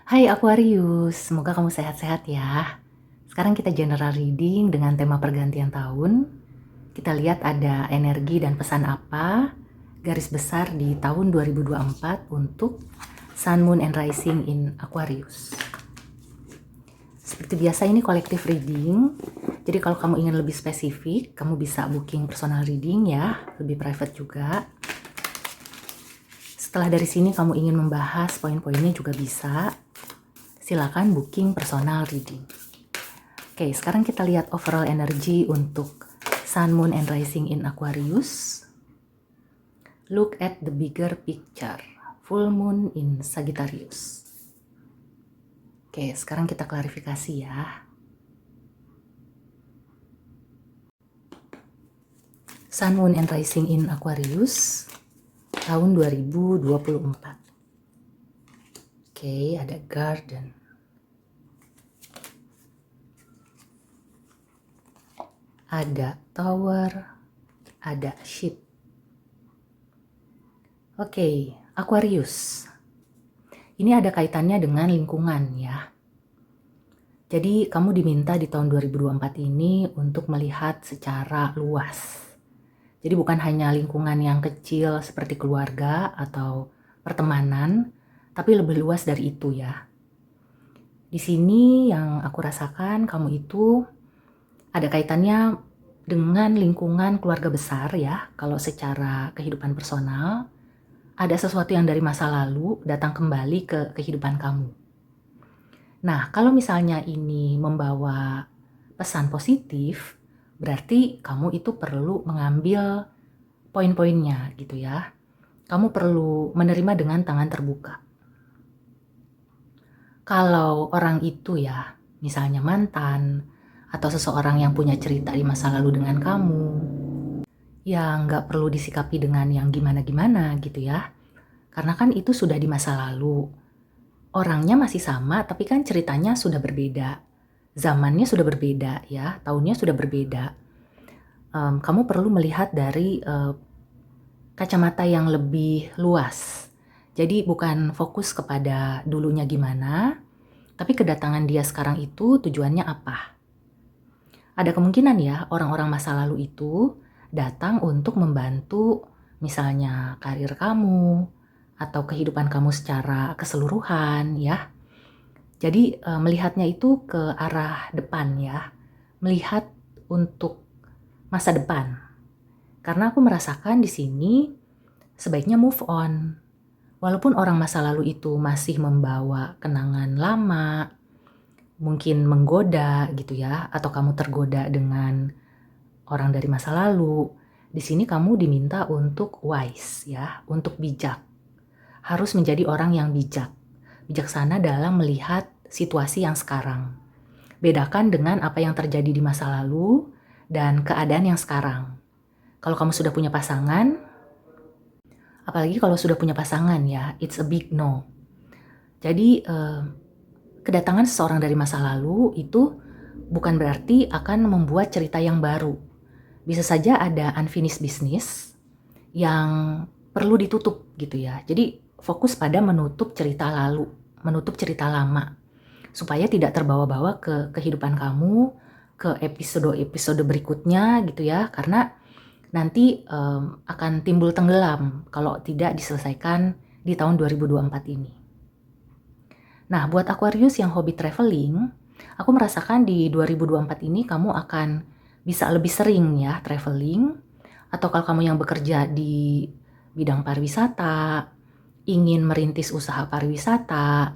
Hai Aquarius, semoga kamu sehat-sehat ya. Sekarang kita general reading dengan tema pergantian tahun. Kita lihat ada energi dan pesan apa garis besar di tahun 2024 untuk Sun, Moon, and Rising in Aquarius. Seperti biasa ini collective reading. Jadi kalau kamu ingin lebih spesifik, kamu bisa booking personal reading ya, lebih private juga. Setelah dari sini kamu ingin membahas poin-poinnya juga bisa. Silakan booking personal reading. Oke, sekarang kita lihat overall energy untuk Sun, Moon, and Rising in Aquarius. Look at the bigger picture. Full Moon in Sagittarius. Oke, sekarang kita klarifikasi ya. Sun, Moon, and Rising in Aquarius tahun 2024. Oke, ada Garden. Ada Tower, ada Ship. Oke, Aquarius. Ini ada kaitannya dengan lingkungan ya. Jadi kamu diminta di tahun 2024 ini untuk melihat secara luas. Jadi bukan hanya lingkungan yang kecil seperti keluarga atau pertemanan, tapi lebih luas dari itu ya. Di sini yang aku rasakan kamu itu ada kaitannya dengan lingkungan keluarga besar ya. Kalau secara kehidupan personal, ada sesuatu yang dari masa lalu datang kembali ke kehidupan kamu. Nah, kalau misalnya ini membawa pesan positif, berarti kamu itu perlu mengambil poin-poinnya gitu ya. Kamu perlu menerima dengan tangan terbuka. Kalau orang itu ya, misalnya mantan, atau seseorang yang punya cerita di masa lalu dengan kamu, ya nggak perlu disikapi dengan yang gimana-gimana gitu ya. Karena kan itu sudah di masa lalu. Orangnya masih sama, tapi kan ceritanya sudah berbeda. Zamannya sudah berbeda ya, tahunnya sudah berbeda. Kamu perlu melihat dari kacamata yang lebih luas. Jadi bukan fokus kepada dulunya gimana, tapi kedatangan dia sekarang itu tujuannya apa. Ada kemungkinan ya orang-orang masa lalu itu datang untuk membantu misalnya karir kamu atau kehidupan kamu secara keseluruhan ya. Jadi melihatnya itu ke arah depan ya, melihat untuk masa depan. Karena aku merasakan di sini sebaiknya move on. Walaupun orang masa lalu itu masih membawa kenangan lama, mungkin menggoda gitu ya, atau kamu tergoda dengan orang dari masa lalu, di sini kamu diminta untuk wise ya, untuk bijak. Harus menjadi orang yang bijak. Bijaksana dalam melihat situasi yang sekarang. Bedakan dengan apa yang terjadi di masa lalu dan keadaan yang sekarang. Kalau kamu sudah punya pasangan, apalagi kalau sudah punya pasangan ya, it's a big no. Jadi kedatangan seseorang dari masa lalu itu bukan berarti akan membuat cerita yang baru. Bisa saja ada unfinished business yang perlu ditutup gitu ya. Jadi fokus pada menutup cerita lalu, menutup cerita lama. Supaya tidak terbawa-bawa ke kehidupan kamu, ke episode-episode berikutnya gitu ya. Karena nanti akan timbul tenggelam kalau tidak diselesaikan di tahun 2024 ini. Nah, buat Aquarius yang hobi traveling, aku merasakan di 2024 ini kamu akan bisa lebih sering ya traveling. Atau kalau kamu yang bekerja di bidang pariwisata, ingin merintis usaha pariwisata,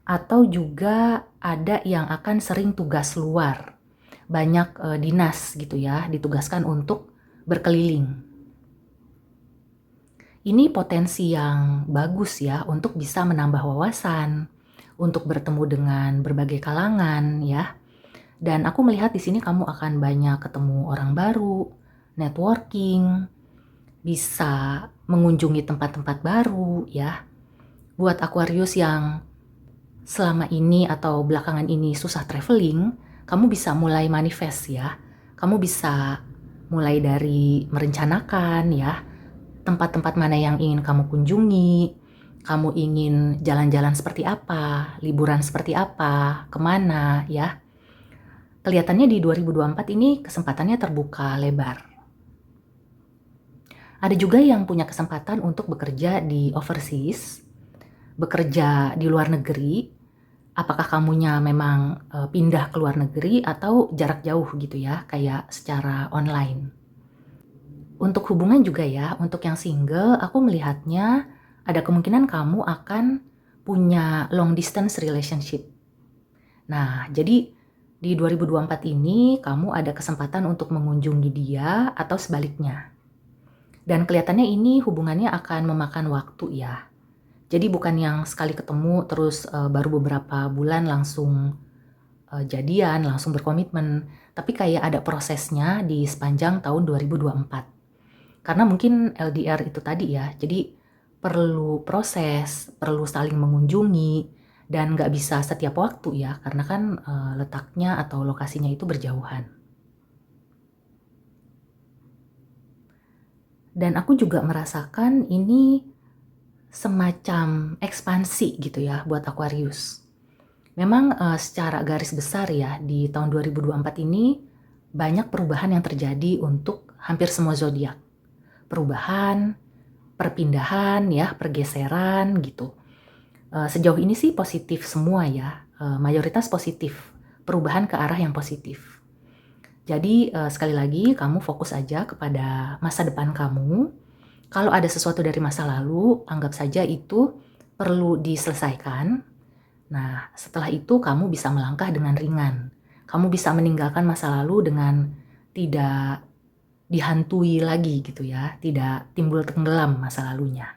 atau juga ada yang akan sering tugas luar. Banyak dinas gitu ya, ditugaskan untuk berkeliling. Ini potensi yang bagus ya untuk bisa menambah wawasan, untuk bertemu dengan berbagai kalangan ya. Dan aku melihat di sini kamu akan banyak ketemu orang baru, networking, bisa mengunjungi tempat-tempat baru ya. Buat Aquarius yang selama ini atau belakangan ini susah traveling, kamu bisa mulai manifest ya. Kamu bisa mulai dari merencanakan ya, tempat-tempat mana yang ingin kamu kunjungi, Kamu ingin jalan-jalan seperti apa, liburan seperti apa, kemana ya. Kelihatannya di 2024 ini kesempatannya terbuka lebar. Ada juga yang punya kesempatan untuk bekerja di overseas, bekerja di luar negeri. Apakah kamunya memang pindah ke luar negeri atau jarak jauh gitu ya, kayak secara online. Untuk hubungan juga ya, untuk yang single, aku melihatnya ada kemungkinan kamu akan punya long distance relationship. Nah, jadi di 2024 ini kamu ada kesempatan untuk mengunjungi dia atau sebaliknya. Dan kelihatannya ini hubungannya akan memakan waktu ya. Jadi bukan yang sekali ketemu terus baru beberapa bulan langsung jadian, langsung berkomitmen. Tapi kayak ada prosesnya di sepanjang tahun 2024. Karena mungkin LDR itu tadi ya, jadi perlu proses, perlu saling mengunjungi, dan nggak bisa setiap waktu ya, karena kan letaknya atau lokasinya itu berjauhan. Dan aku juga merasakan ini semacam ekspansi gitu ya buat Aquarius. Memang secara garis besar ya, di tahun 2024 ini banyak perubahan yang terjadi untuk hampir semua zodiak. Perubahan, perpindahan ya, pergeseran gitu. Sejauh ini sih positif semua ya, mayoritas positif, perubahan ke arah yang positif. Jadi sekali lagi kamu fokus aja kepada masa depan kamu. Kalau ada sesuatu dari masa lalu, anggap saja itu perlu diselesaikan. Nah, setelah itu kamu bisa melangkah dengan ringan. Kamu bisa meninggalkan masa lalu dengan tidak dihantui lagi gitu ya, tidak timbul tenggelam masa lalunya.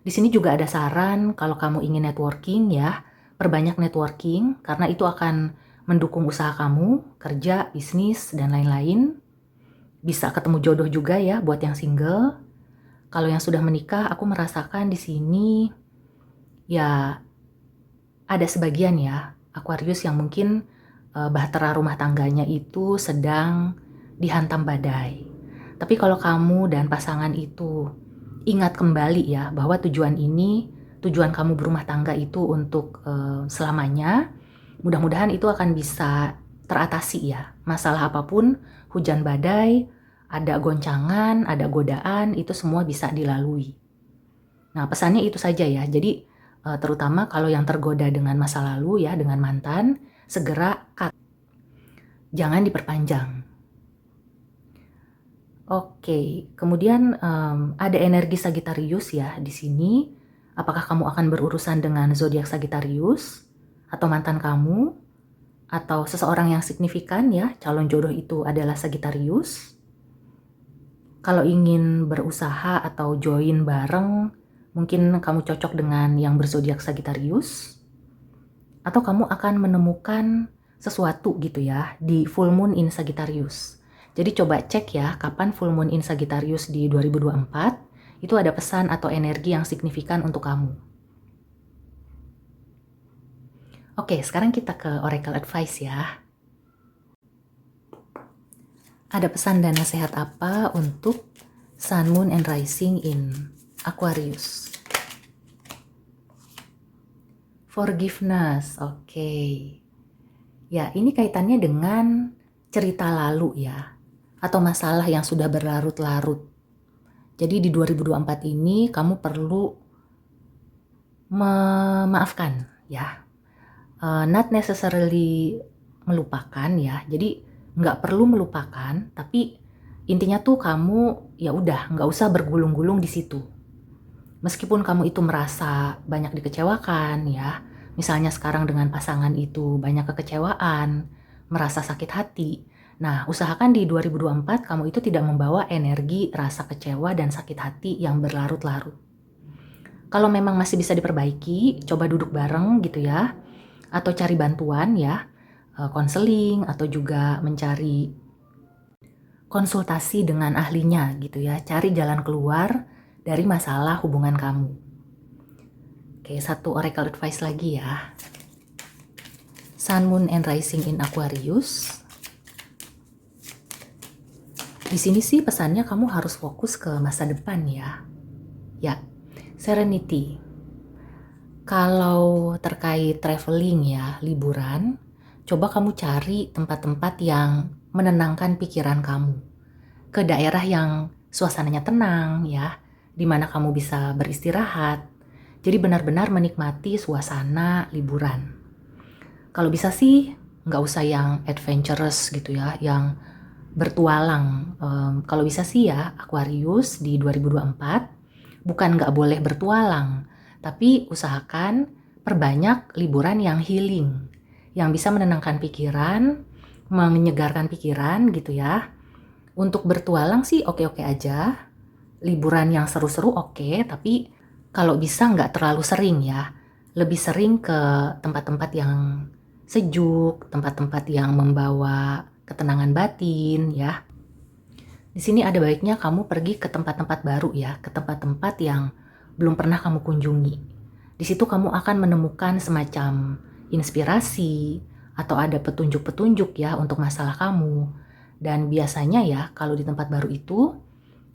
Di sini juga ada saran kalau kamu ingin networking ya, perbanyak networking karena itu akan mendukung usaha kamu, kerja, bisnis, dan lain-lain. Bisa ketemu jodoh juga ya buat yang single. Kalau yang sudah menikah, aku merasakan di sini ya ada sebagian ya Aquarius yang mungkin bahtera rumah tangganya itu sedang dihantam badai. Tapi kalau kamu dan pasangan itu ingat kembali ya bahwa tujuan kamu berumah tangga itu untuk selamanya, mudah-mudahan itu akan bisa teratasi ya. Masalah apapun, hujan badai, ada goncangan, ada godaan, itu semua bisa dilalui. Nah, pesannya itu saja ya. Jadi terutama kalau yang tergoda dengan masa lalu ya, dengan mantan, segera cut. Jangan diperpanjang. Oke, kemudian ada energi Sagittarius ya di sini. Apakah kamu akan berurusan dengan zodiak Sagittarius atau mantan kamu atau seseorang yang signifikan ya, calon jodoh itu adalah Sagittarius. Kalau ingin berusaha atau join bareng, mungkin kamu cocok dengan yang berzodiak Sagittarius. Atau kamu akan menemukan sesuatu gitu ya di full moon in Sagittarius. Jadi coba cek ya kapan full moon in Sagittarius di 2024. Itu ada pesan atau energi yang signifikan untuk kamu. Oke, sekarang kita ke Oracle Advice ya. Ada pesan dan nasihat apa untuk Sun, Moon, and Rising in Aquarius? Forgiveness, oke. Ya, ini kaitannya dengan cerita lalu ya, atau masalah yang sudah berlarut-larut. Jadi di 2024 ini kamu perlu memaafkan ya. Not necessarily melupakan ya, jadi nggak perlu melupakan, tapi intinya tuh kamu ya udah nggak usah bergulung-gulung di situ. Meskipun kamu itu merasa banyak dikecewakan ya, misalnya sekarang dengan pasangan itu banyak kekecewaan, merasa sakit hati. Nah, usahakan di 2024 kamu itu tidak membawa energi rasa kecewa dan sakit hati yang berlarut-larut. Kalau memang masih bisa diperbaiki, coba duduk bareng gitu ya, atau cari bantuan ya, konseling atau juga mencari konsultasi dengan ahlinya gitu ya, cari jalan keluar dari masalah hubungan kamu. Oke, satu oracle advice lagi ya. Sun, Moon, and Rising in Aquarius. Di sini sih pesannya kamu harus fokus ke masa depan ya. Ya, Serenity. Kalau terkait traveling ya, liburan, coba kamu cari tempat-tempat yang menenangkan pikiran kamu. Ke daerah yang suasananya tenang ya, di mana kamu bisa beristirahat. Jadi benar-benar menikmati suasana liburan. Kalau bisa sih nggak usah yang adventurous gitu ya, yang bertualang. Kalau bisa sih ya Aquarius di 2024 bukan nggak boleh bertualang, tapi usahakan perbanyak liburan yang healing, yang bisa menenangkan pikiran, menyegarkan pikiran gitu ya. Untuk bertualang sih oke-oke aja, liburan yang seru-seru oke, tapi kalau bisa nggak terlalu sering ya. Lebih sering ke tempat-tempat yang sejuk, tempat-tempat yang membawa ketenangan batin ya. Di sini ada baiknya kamu pergi ke tempat-tempat baru ya, ke tempat-tempat yang belum pernah kamu kunjungi. Di situ kamu akan menemukan semacam inspirasi atau ada petunjuk-petunjuk ya untuk masalah kamu. Dan biasanya ya kalau di tempat baru itu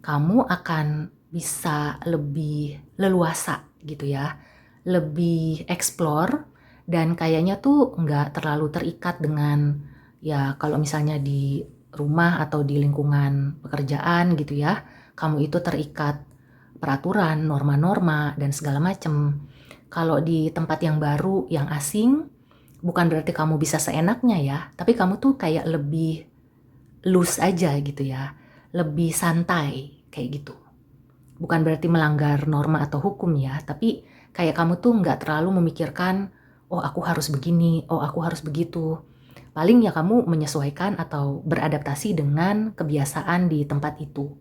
kamu akan bisa lebih leluasa gitu ya, lebih explore dan kayaknya tuh nggak terlalu terikat dengan ya kalau misalnya di rumah atau di lingkungan pekerjaan gitu ya, kamu itu terikat peraturan, norma-norma dan segala macem. Kalau di tempat yang baru, yang asing, bukan berarti kamu bisa seenaknya ya, tapi kamu tuh kayak lebih loose aja gitu ya, lebih santai kayak gitu. Bukan berarti melanggar norma atau hukum ya, tapi kayak kamu tuh nggak terlalu memikirkan, oh aku harus begini, oh aku harus begitu. Paling ya kamu menyesuaikan atau beradaptasi dengan kebiasaan di tempat itu.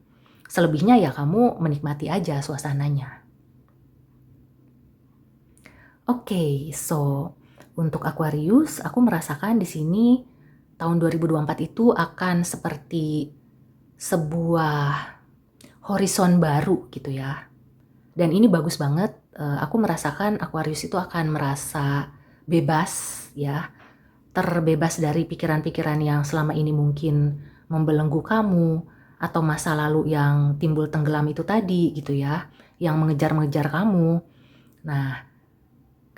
Selebihnya ya kamu menikmati aja suasananya. Oke, so untuk Aquarius, aku merasakan di sini tahun 2024 itu akan seperti sebuah horizon baru gitu ya. Dan ini bagus banget, aku merasakan Aquarius itu akan merasa bebas ya, terbebas dari pikiran-pikiran yang selama ini mungkin membelenggu kamu, atau masa lalu yang timbul tenggelam itu tadi gitu ya, yang mengejar-mengejar kamu. Nah,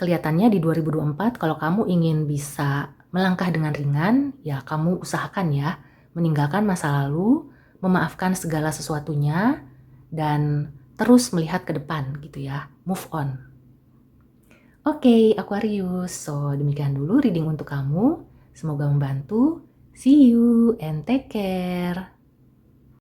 kelihatannya di 2024 kalau kamu ingin bisa melangkah dengan ringan, ya kamu usahakan ya, meninggalkan masa lalu, memaafkan segala sesuatunya, dan terus melihat ke depan gitu ya, move on. Oke, Aquarius, so demikian dulu reading untuk kamu. Semoga membantu. See you and take care.